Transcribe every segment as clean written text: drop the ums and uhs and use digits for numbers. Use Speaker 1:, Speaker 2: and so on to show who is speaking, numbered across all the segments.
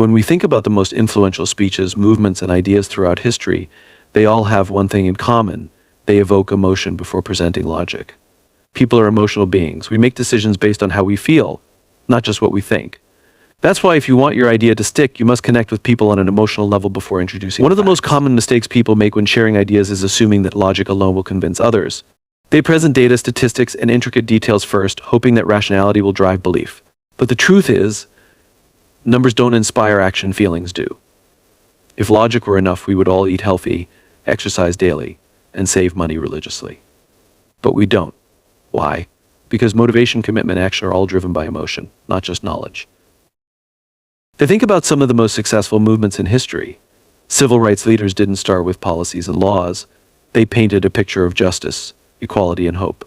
Speaker 1: When we think about the most influential speeches, movements, and ideas throughout history, they all have one thing in common. They evoke emotion before presenting logic. People are emotional beings. We make decisions based on how we feel, not just what we think. That's why if you want your idea to stick, you must connect with people on an emotional level before introducing One of the most common mistakes people make when sharing ideas is assuming that logic alone will convince others. They present data, statistics, and intricate details first, hoping that rationality will drive belief. But the truth is, numbers don't inspire action, feelings do. If logic were enough, we would all eat healthy, exercise daily, and save money religiously. But we don't. Why? Because motivation, commitment, and action are all driven by emotion, not just knowledge. To think about some of the most successful movements in history, civil rights leaders didn't start with policies and laws. They painted a picture of justice, equality, and hope.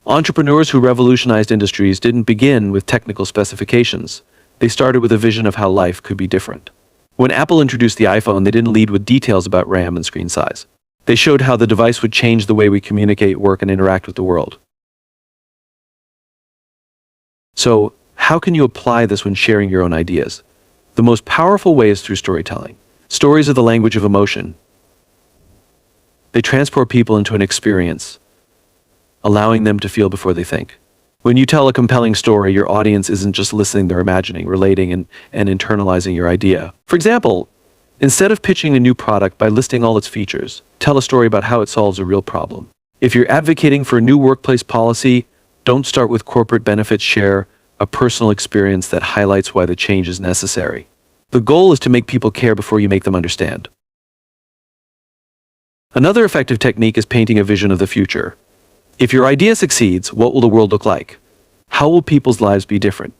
Speaker 1: Entrepreneurs who revolutionized industries didn't begin with technical specifications. They started with a vision of how life could be different. When Apple introduced the iPhone, they didn't lead with details about RAM and screen size. They showed how the device would change the way we communicate, work, and interact with the world. So, how can you apply this when sharing your own ideas? The most powerful way is through storytelling. Stories are the language of emotion. They transport people into an experience, allowing them to feel before they think. When you tell a compelling story, your audience isn't just listening, they're imagining, relating, and internalizing your idea. For example, instead of pitching a new product by listing all its features, tell a story about how it solves a real problem. If you're advocating for a new workplace policy, don't start with corporate benefits, share a personal experience that highlights why the change is necessary. The goal is to make people care before you make them understand. Another effective technique is painting a vision of the future. If your idea succeeds, what will the world look like? How will people's lives be different?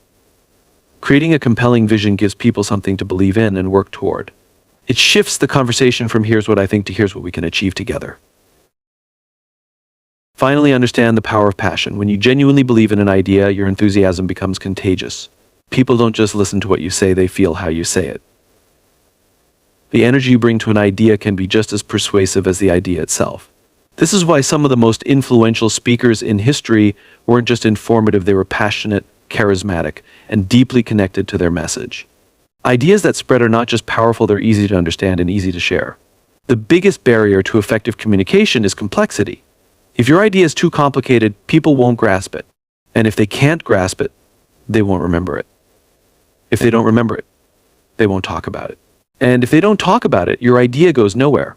Speaker 1: Creating a compelling vision gives people something to believe in and work toward. It shifts the conversation from here's what I think to here's what we can achieve together. Finally, understand the power of passion. When you genuinely believe in an idea, your enthusiasm becomes contagious. People don't just listen to what you say, they feel how you say it. The energy you bring to an idea can be just as persuasive as the idea itself. This is why some of the most influential speakers in history weren't just informative, they were passionate, charismatic, and deeply connected to their message. Ideas that spread are not just powerful, they're easy to understand and easy to share. The biggest barrier to effective communication is complexity. If your idea is too complicated, people won't grasp it. And if they can't grasp it, they won't remember it. If they don't remember it, they won't talk about it. And if they don't talk about it, your idea goes nowhere.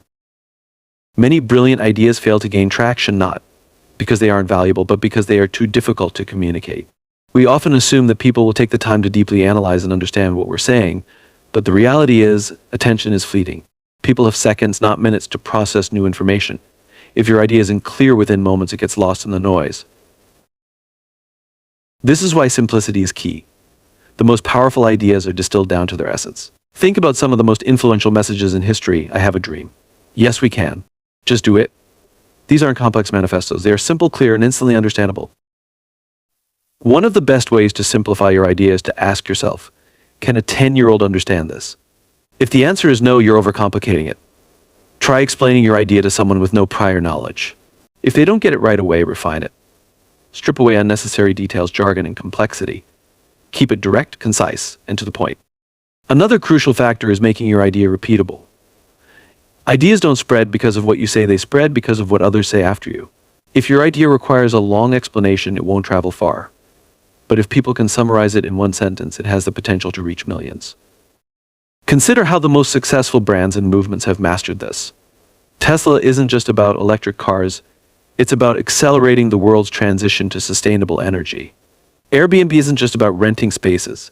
Speaker 1: Many brilliant ideas fail to gain traction, not because they aren't valuable, but because they are too difficult to communicate. We often assume that people will take the time to deeply analyze and understand what we're saying, but the reality is, attention is fleeting. People have seconds, not minutes, to process new information. If your idea isn't clear within moments, it gets lost in the noise. This is why simplicity is key. The most powerful ideas are distilled down to their essence. Think about some of the most influential messages in history. I have a dream. Yes, we can. Just do it. These aren't complex manifestos. They are simple, clear, and instantly understandable. One of the best ways to simplify your idea is to ask yourself, can a 10-year-old understand this? If the answer is no, you're overcomplicating it. Try explaining your idea to someone with no prior knowledge. If they don't get it right away, refine it. Strip away unnecessary details, jargon, and complexity. Keep it direct, concise, and to the point. Another crucial factor is making your idea repeatable. Ideas don't spread because of what you say, they spread because of what others say after you. If your idea requires a long explanation, it won't travel far. But if people can summarize it in one sentence, it has the potential to reach millions. Consider how the most successful brands and movements have mastered this. Tesla isn't just about electric cars, it's about accelerating the world's transition to sustainable energy. Airbnb isn't just about renting spaces,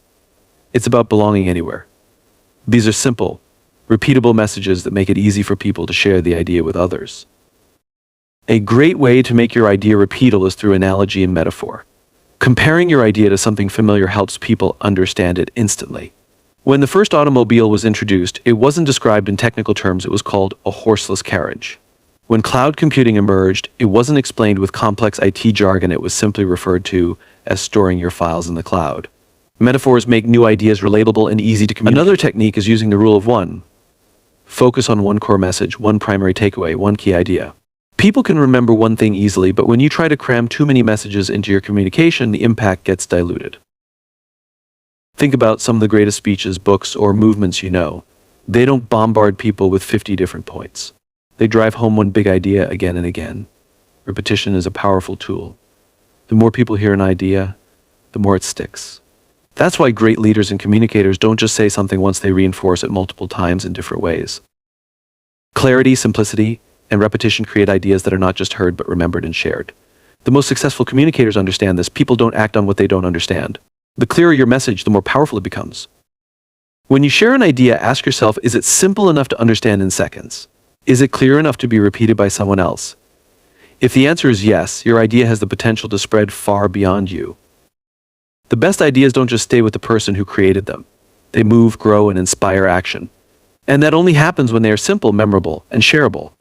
Speaker 1: it's about belonging anywhere. These are simple, repeatable messages that make it easy for people to share the idea with others. A great way to make your idea repeatable is through analogy and metaphor. Comparing your idea to something familiar helps people understand it instantly. When the first automobile was introduced, it wasn't described in technical terms, it was called a horseless carriage. When cloud computing emerged, it wasn't explained with complex IT jargon, it was simply referred to as storing your files in the cloud. Metaphors make new ideas relatable and easy to communicate. Another technique is using the rule of one. Focus on one core message, one primary takeaway, one key idea. People can remember one thing easily, but when you try to cram too many messages into your communication, the impact gets diluted. Think about some of the greatest speeches, books, or movements you know. They don't bombard people with 50 different points. They drive home one big idea again and again. Repetition is a powerful tool. The more people hear an idea, the more it sticks. That's why great leaders and communicators don't just say something once, they reinforce it multiple times in different ways. Clarity, simplicity, and repetition create ideas that are not just heard but remembered and shared. The most successful communicators understand this. People don't act on what they don't understand. The clearer your message, the more powerful it becomes. When you share an idea, ask yourself, is it simple enough to understand in seconds? Is it clear enough to be repeated by someone else? If the answer is yes, your idea has the potential to spread far beyond you. The best ideas don't just stay with the person who created them. They move, grow, and inspire action. And that only happens when they are simple, memorable, and shareable.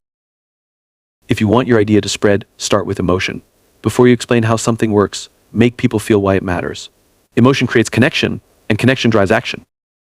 Speaker 1: If you want your idea to spread, start with emotion. Before you explain how something works, make people feel why it matters. Emotion creates connection, and connection drives action.